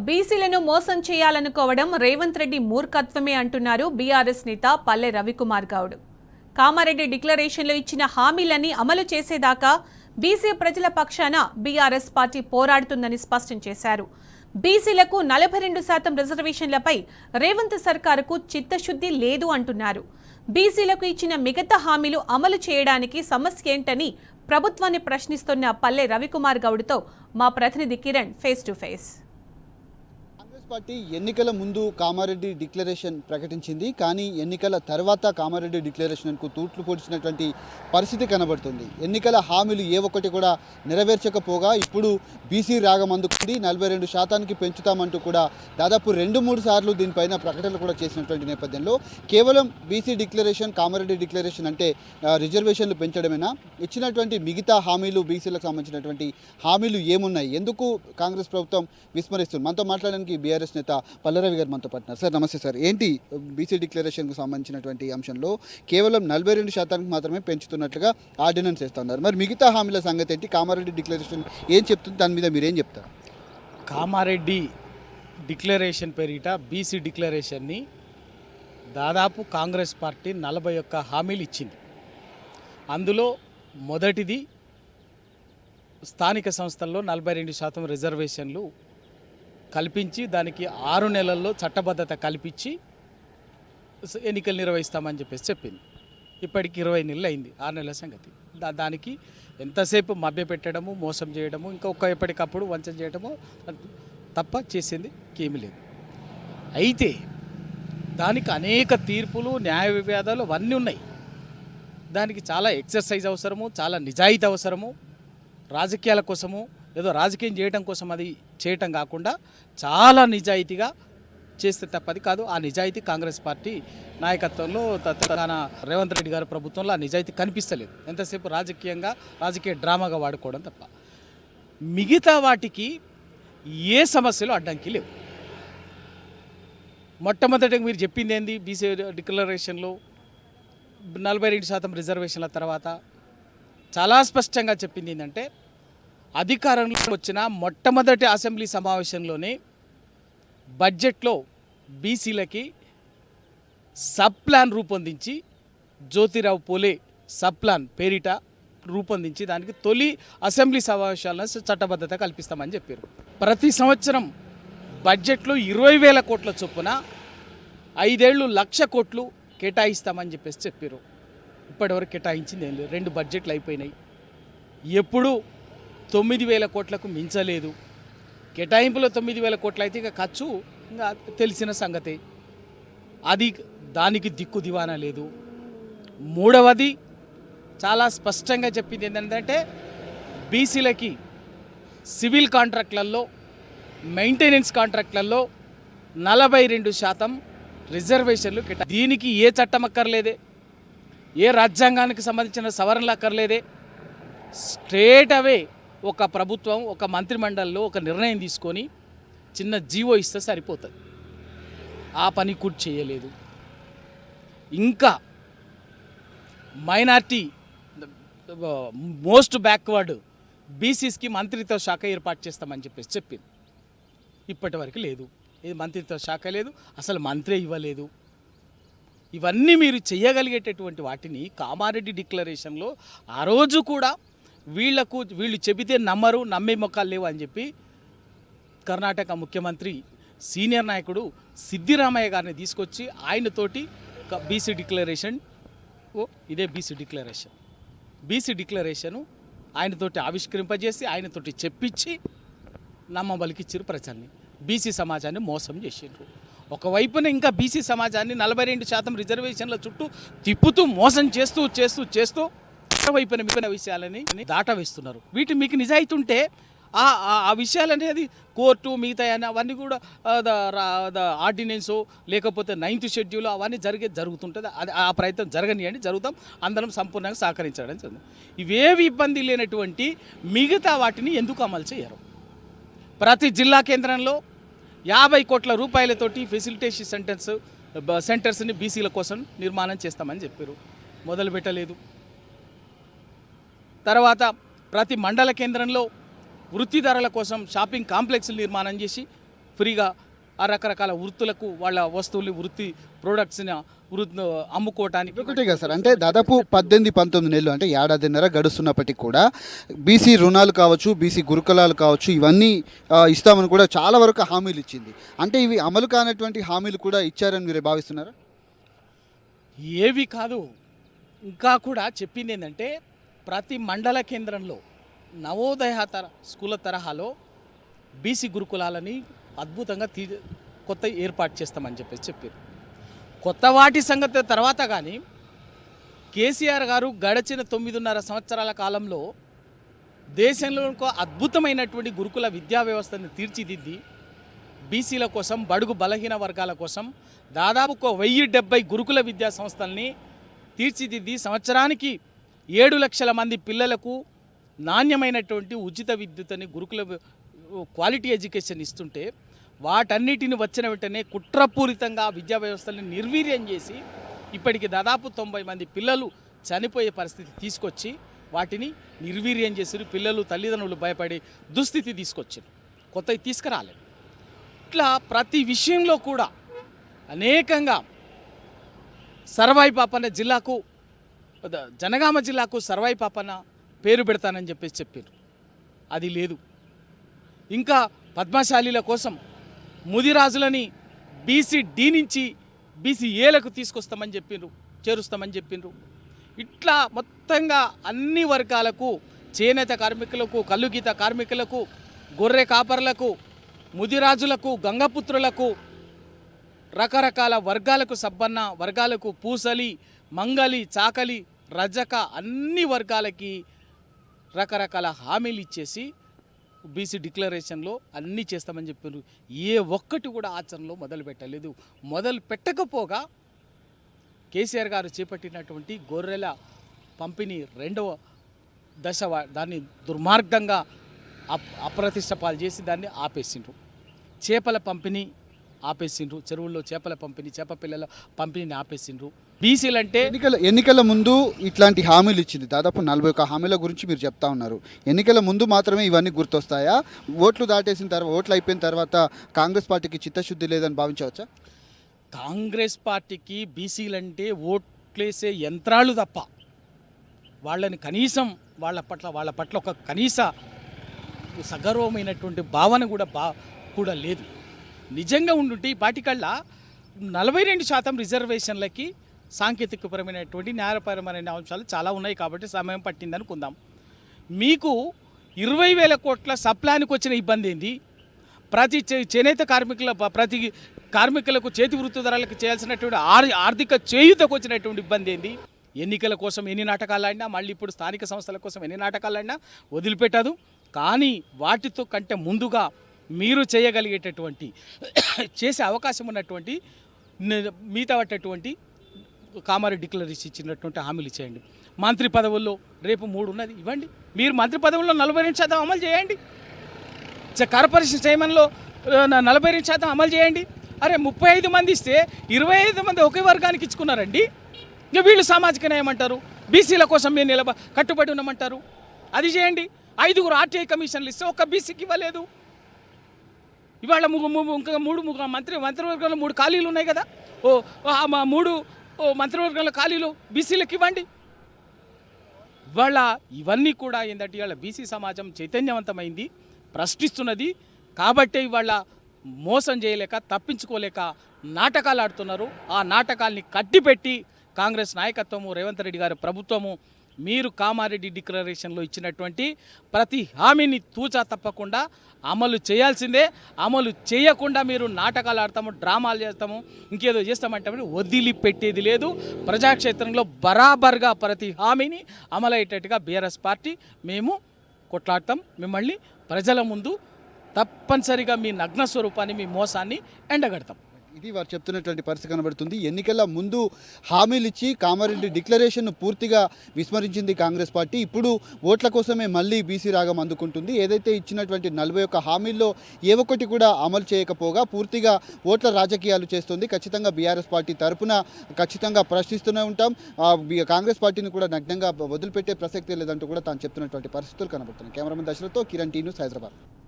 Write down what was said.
బీసీలను మోసం చేయాలనుకోవడం రేవంత్ రెడ్డి మూర్ఖత్వమే అంటున్నారు బీఆర్ఎస్ నేత పల్లె రవికుమార్ గౌడ్. కామారెడ్డి డిక్లరేషన్లో ఇచ్చిన హామీలన్నీ అమలు చేసేదాకా బీసీ ప్రజల పక్షాన బీఆర్ఎస్ పార్టీ పోరాడుతుందని స్పష్టం చేశారు. బీసీలకు 42% రిజర్వేషన్లపై రేవంత్ సర్కారుకు చిత్తశుద్ధి లేదు అంటున్నారు. బీసీలకు ఇచ్చిన మిగతా హామీలు అమలు చేయడానికి సమస్య ఏంటని ప్రభుత్వాన్ని ప్రశ్నిస్తున్న పల్లె రవికుమార్ గౌడ్తో మా ప్రతినిధి Kiran face to face. Congress party ఎన్నికల ముందు కామారెడ్డి డిక్లరేషన్ ప్రకటించింది. కానీ ఎన్నికల తర్వాత కామారెడ్డి డిక్లరేషన్కు తూట్లు పొడిచినటువంటి పరిస్థితి కనబడుతుంది. ఎన్నికల హామీలు ఏ ఒక్కటి కూడా నెరవేర్చకపోగా ఇప్పుడు బీసీ రాగం అందుకుంది. 42% పెంచుతామంటూ కూడా దాదాపు 2-3 సార్లు దీనిపైన ప్రకటనలు కూడా చేసినటువంటి నేపథ్యంలో కేవలం బీసీ డిక్లరేషన్, కామారెడ్డి డిక్లరేషన్ అంటే రిజర్వేషన్లు పెంచడమేనా? ఇచ్చినటువంటి మిగతా హామీలు, బీసీలకు సంబంధించినటువంటి హామీలు ఏమున్నాయి? ఎందుకు కాంగ్రెస్ ప్రభుత్వం విస్మరిస్తుంది? మనతో మాట్లాడడానికి బీఆర్ఎస్ నేత పల్లెరవి గారు మనతో పాటున్నారు. సార్ నమస్తే సార్. ఏంటి బీసీ డిక్లరేషన్కు సంబంధించినటువంటి అంశంలో కేవలం 42% మాత్రమే పెంచుతున్నట్లుగా ఆర్డినెన్స్ చేస్తున్నారు. మరి మిగతా హామీల సంగతి ఏంటి? కామారెడ్డి డిక్లరేషన్ ఏం చెప్తుంది? దాని మీద మీరేం చెప్తారు? కామారెడ్డి డిక్లరేషన్ పేరిట బీసీ డిక్లరేషన్ని దాదాపు కాంగ్రెస్ పార్టీ 41 హామీలు ఇచ్చింది. అందులో మొదటిది స్థానిక సంస్థల్లో 42% రిజర్వేషన్లు కల్పించి దానికి 6 నెలల్లో చట్టబద్ధత కల్పించి ఎన్నికలు నిర్వహిస్తామని చెప్పేసి చెప్పింది. ఇప్పటికి 20 నెలలు అయింది. 6 నెలల సంగతి. దానికి ఎంతసేపు మభ్యపెట్టడము, మోసం చేయడము, ఇంకా ఎప్పటికప్పుడు వంచన చేయడము తప్ప చేసింది ఏమీ లేదు. అయితే దానికి అనేక తీర్పులు, న్యాయ వివాదాలు అవన్నీ ఉన్నాయి. దానికి చాలా ఎక్సర్సైజ్ అవసరము, చాలా నిజాయితీ అవసరము. రాజకీయాల కోసము ఏదో రాజకీయం చేయడం కోసం అది చేయటం కాకుండా చాలా నిజాయితీగా చేస్తే తప్పది కాదు. ఆ నిజాయితీ కాంగ్రెస్ పార్టీ నాయకత్వంలో తెలంగాణ రేవంత్ రెడ్డి గారి ప్రభుత్వంలో ఆ నిజాయితీ కనిపిస్తలేదు. ఎంతసేపు రాజకీయ డ్రామాగా వాడుకోవడం తప్ప మిగతా వాటికి ఏ సమస్యలు అడ్డంకి లేవు. మొట్టమొదటిగా మీరు చెప్పింది ఏంది? బీసీ డిక్లరేషన్లో 42% రిజర్వేషన్ల తర్వాత చాలా స్పష్టంగా చెప్పింది ఏంటంటే, అధికారంలో వచ్చిన మొట్టమొదటి అసెంబ్లీ సమావేశంలోనే బడ్జెట్లో బీసీలకి సబ్ ప్లాన్ రూపొందించి, జ్యోతిరావు పూలే సబ్ ప్లాన్ పేరిట రూపొందించి దానికి తొలి అసెంబ్లీ సమావేశాలను చట్టబద్ధత కల్పిస్తామని చెప్పారు. ప్రతి సంవత్సరం బడ్జెట్లో 20,000 కోట్ల చొప్పున 5 ఏళ్ళు 1,00,000 కోట్లు కేటాయిస్తామని చెప్పేసి చెప్పారు. ఇప్పటివరకు కేటాయించింది ఏం లేదు. 2 బడ్జెట్లు అయిపోయినాయి. ఎప్పుడు 9,000 కోట్లకు మించలేదు. కేటాయింపులో 9,000 కోట్లు అయితే ఇక ఖర్చు ఇంకా తెలిసిన సంగతే. అది దానికి దిక్కు దివానా లేదు. మూడవది చాలా స్పష్టంగా చెప్పింది ఏంటంటే, బీసీలకి సివిల్ కాంట్రాక్ట్లలో, మెయింటెనెన్స్ కాంట్రాక్ట్లలో 42% రిజర్వేషన్లు దీనికి ఏ చట్టం అక్కర్లేదే, ఏ రాజ్యాంగానికి సంబంధించిన సవరణలు అక్కర్లేదే. స్ట్రేట్ అవే ఒక ప్రభుత్వం, ఒక మంత్రిమండలిలో ఒక నిర్ణయం తీసుకొని చిన్న జీవో ఇస్తే సరిపోతుంది. ఆ పని కూడా చేయలేదు. ఇంకా మైనార్టీ, మోస్ట్ బ్యాక్వర్డ్ బీసీస్కి మంత్రిత్వ శాఖ ఏర్పాటు చేస్తామని చెప్పేసి చెప్పింది. ఇప్పటి వరకు లేదు. ఇది మంత్రిత్వ శాఖ లేదు, అసలు మంత్రే ఇవ్వలేదు. ఇవన్నీ మీరు చేయగలిగేటటువంటి వాటిని కామారెడ్డి డిక్లరేషన్లో ఆ రోజు కూడా వీళ్ళు చెబితే నమ్మరు, నమ్మే మొక్కలు లేవు అని చెప్పి కర్ణాటక ముఖ్యమంత్రి సీనియర్ నాయకుడు సిద్దిరామయ్య గారిని తీసుకొచ్చి ఆయనతోటి బీసీ డిక్లరేషన్, ఇదే బీసీ డిక్లరేషను ఆయనతోటి ఆవిష్కరింపజేసి ఆయనతోటి చెప్పించి నమ్మబలికిచ్చారు ప్రజల్ని. బీసీ సమాజాన్ని మోసం చేసిండ్రు. ఒకవైపున ఇంకా బీసీ సమాజాన్ని 42% రిజర్వేషన్ల చుట్టూ తిప్పుతూ మోసం చేస్తూ వైపున మిగిలిన విషయాలని దాటవేస్తున్నారు. వీటి మీకు నిజాయితీ ఉంటే ఆ విషయాలనేది కోర్టు మిగతా అవన్నీ కూడా ఆర్డినెన్సు లేకపోతే 9th షెడ్యూల్ అవన్నీ జరుగుతుంటుంది. అది ఆ ప్రయత్నం జరగనియండి, జరుగుతాం. అందరం సంపూర్ణంగా సహకరించడం జరుగుతుంది. ఇవేవి ఇబ్బంది లేనటువంటి మిగతా వాటిని ఎందుకు అమలు చేయరు? ప్రతి జిల్లా కేంద్రంలో 50 కోట్ల రూపాయలతోటి ఫెసిలిటేషన్ సెంటర్స్ని బీసీల కోసం నిర్మాణం చేస్తామని చెప్పారు. మొదలు పెట్టలేదు. తర్వాత ప్రతి మండల కేంద్రంలో వృత్తిదారుల కోసం షాపింగ్ కాంప్లెక్స్లు నిర్మాణం చేసి ఫ్రీగా ఆ రకరకాల వృత్తులకు వాళ్ళ వస్తువులు వృత్తి ప్రోడక్ట్స్ని అమ్ముకోవటానికి ఒకటే కదా సార్, అంటే దాదాపు 18-19 నెలలు అంటే ఏడాదిన్నర గడుస్తున్నప్పటికీ కూడా బీసీ రుణాలు కావచ్చు, బీసీ గురుకులాలు కావచ్చు, ఇవన్నీ ఇస్తామని కూడా చాలా వరకు హామీలు ఇచ్చింది. అంటే ఇవి అమలు కానటువంటి హామీలు కూడా ఇచ్చారని మీరు భావిస్తున్నారా? ఏవి కాదు, ఇంకా కూడా చెప్పింది ఏంటంటే ప్రతి మండల కేంద్రంలో నవోదయ స్కూళ్ళ తరహాలో బీసీ గురుకులాలని అద్భుతంగా కొత్త ఏర్పాటు చేస్తామని చెప్పారు. కొత్త వాటి సంగతి తర్వాత కానీ కేసీఆర్ గారు గడిచిన 9.5 సంవత్సరాల కాలంలో దేశంలో ఒక అద్భుతమైనటువంటి గురుకుల విద్యా వ్యవస్థను తీర్చిదిద్ది బీసీల కోసం, బడుగు బలహీన వర్గాల కోసం దాదాపు 1070 గురుకుల విద్యా సంస్థల్ని తీర్చిదిద్ది సంవత్సరానికి 7 లక్షల మంది పిల్లలకు నాణ్యమైనటువంటి ఉచిత విద్యుత్ని గురుకుల క్వాలిటీ ఎడ్యుకేషన్ ఇస్తుంటే వాటన్నిటిని వచ్చిన వెంటనే కుట్రపూరితంగా విద్యా వ్యవస్థని నిర్వీర్యం చేసి ఇప్పటికి దాదాపు 90 మంది పిల్లలు చనిపోయే పరిస్థితి తీసుకొచ్చి వాటిని నిర్వీర్యం చేసి పిల్లలు తల్లిదండ్రులు భయపడే దుస్థితి తీసుకొచ్చారు. కొత్తవి తీసుకురాలేదు. ఇట్లా ప్రతి విషయంలో కూడా అనేకంగా సర్వాయి పాపన్న జిల్లాకు, జనగామ జిల్లాకు సర్వాయి పాపన్న పేరు పెడతానని చెప్పారు. అది లేదు. ఇంకా పద్మశాలీల కోసం ముదిరాజులని బీసీ డి నుంచి బీసీ ఏలకు తీసుకొస్తామని చెప్పిండ్రు, చేరుస్తామని చెప్పిండ్రు. ఇట్లా మొత్తంగా అన్ని వర్గాలకు, చేనేత కార్మికులకు, కల్లుగీత కార్మికులకు, గొర్రె కాపర్లకు, ముదిరాజులకు, గంగపుత్రులకు, రకరకాల వర్గాలకు, సబ్బన్న వర్గాలకు, పూసలి, మంగలి, చాకలి, రజక అన్ని వర్గాలకి రకరకాల హామీలు ఇచ్చేసి బీసీ డిక్లరేషన్లో అన్నీ చేస్తామని చెప్పారు. ఏ ఒక్కటి కూడా ఆచరణలో మొదలు పెట్టలేదు. మొదలు పెట్టకపోగా కేసీఆర్ గారు చేపట్టినటువంటి గొర్రెల పంపిణీ 2వ దశ దాన్ని దుర్మార్గంగా అప్రతిష్ట పాలు చేసి దాన్ని ఆపేసిండ్రు. చేపల పంపిణీ ఆపేసిండ్రు. చెరువుల్లో చేపల పంపిణీ, చేప పిల్లల పంపిణీని ఆపేసిండ్రు. బీసీలు అంటే ఎన్నికల ముందు ఇట్లాంటి హామీలు ఇచ్చింది. దాదాపు 41 హామీల గురించి మీరు చెప్తా ఉన్నారు. ఎన్నికల ముందు మాత్రమే ఇవన్నీ గుర్తొస్తాయా? ఓట్లు దాటేసిన తర్వాత, ఓట్లు అయిపోయిన తర్వాత కాంగ్రెస్ పార్టీకి చిత్తశుద్ధి లేదని భావించవచ్చా? కాంగ్రెస్ పార్టీకి బీసీలంటే ఓట్లేసే యంత్రాలు తప్ప వాళ్ళని కనీసం వాళ్ళ పట్ల ఒక కనీస సగర్వమైనటువంటి భావన కూడా లేదు. నిజంగా ఉండుంటే ఈ పార్టీకల్లా 42% రిజర్వేషన్లకి సాంకేతికపరమైనటువంటి న్యాయపరమైన అంశాలు చాలా ఉన్నాయి కాబట్టి సమయం పట్టింది అనుకుందాం. మీకు 20,000 కోట్ల సప్లానికి వచ్చిన ఇబ్బంది ఏంది? ప్రతి చేనేత ప్రతి కార్మికులకు, చేతి వృత్తిదారులకు చేయాల్సినటువంటి ఆర్థిక చేయూతకు వచ్చినటువంటి ఇబ్బంది ఏంది? ఎన్నికల కోసం ఎన్ని నాటకాలు ఆడినా, మళ్ళీ ఇప్పుడు స్థానిక సంస్థల కోసం ఎన్ని నాటకాలు ఆడినా వదిలిపెట్టదు. కానీ వాటితో కంటే ముందుగా మీరు చేయగలిగేటటువంటి, చేసే అవకాశం ఉన్నటువంటి మిగతా పట్టేటువంటి కామారెడ్డి డిక్లరేషన్ ఇచ్చినటువంటి హామీలు చేయండి. మంత్రి పదవుల్లో రేపు 3 ఉన్నది, ఇవ్వండి. మీరు మంత్రి పదవుల్లో 42% అమలు చేయండి. కార్పొరేషన్ చైర్మన్లో 42% అమలు చేయండి. అరే 35 మంది ఇస్తే 25 మంది ఒకే వర్గానికి ఇచ్చుకున్నారండి. ఇంకా వీళ్ళు సామాజిక న్యాయం అంటారు, బీసీల కోసం మీరు కట్టుబడి ఉన్నామంటారు. అది చేయండి. 5 ఆర్టీఐ కమిషన్లు ఇస్తే ఒక్క బీసీకి ఇవ్వలేదు. ఇవాళ ఇంకా 3 మంత్రివర్గంలో 3 ఖాళీలు ఉన్నాయి కదా. 3 మంత్రివర్గంలో ఖాళీలు బీసీలకు ఇవ్వండి. ఇవాళ ఇవన్నీ కూడా ఏంటంటే ఇవాళ బీసీ సమాజం చైతన్యవంతమైంది, ప్రశ్నిస్తున్నది. కాబట్టే ఇవాళ మోసం చేయలేక, తప్పించుకోలేక నాటకాలు ఆడుతున్నారు. ఆ నాటకాల్ని కట్టిపెట్టి కాంగ్రెస్ నాయకత్వము, రేవంత్ రెడ్డి గారి ప్రభుత్వము మీరు కామారెడ్డి డిక్లరేషన్లో ఇచ్చినటువంటి ప్రతి హామీని తూచా తప్పకుండా అమలు చేయాల్సిందే. అమలు చేయకుండా మీరు నాటకాలు ఆడతాము, డ్రామాలు చేస్తాము, ఇంకేదో చేస్తామంటే వదిలిపెట్టేది లేదు. ప్రజాక్షేత్రంలో బరాబర్గా ప్రతి హామీని అమలయ్యేటట్టుగా బీఆర్ఎస్ పార్టీ మేము కొట్లాడతాం. మిమ్మల్ని ప్రజల ముందు తప్పనిసరిగా మీ నగ్న స్వరూపాన్ని, మీ మోసాన్ని ఎండగడతాం. ఇది వారు చెప్తున్నటువంటి పరిస్థితి కనబడుతుంది. ఎన్నికల ముందు హామీలు ఇచ్చి కామారెడ్డి డిక్లరేషన్ను పూర్తిగా విస్మరించింది కాంగ్రెస్ పార్టీ. ఇప్పుడు ఓట్ల కోసమే మళ్ళీ బీసీ రాగం అందుకుంటుంది. ఏదైతే ఇచ్చినటువంటి 41 హామీల్లో ఏ ఒక్కటి కూడా అమలు చేయకపోగా పూర్తిగా ఓట్ల రాజకీయాలు చేస్తుంది. ఖచ్చితంగా బీఆర్ఎస్ పార్టీ తరఫున ఖచ్చితంగా ప్రశ్నిస్తూనే ఉంటాం. కాంగ్రెస్ పార్టీని కూడా నగ్నంగా వదిలిపెట్టే ప్రసక్తే లేదంటూ కూడా తాను చెప్తున్నటువంటి పరిస్థితులు కనబడుతున్నాయి. కెమెరామెన్ దశరథ్తో కిరణ్ టీ న్యూస్, హైదరాబాద్.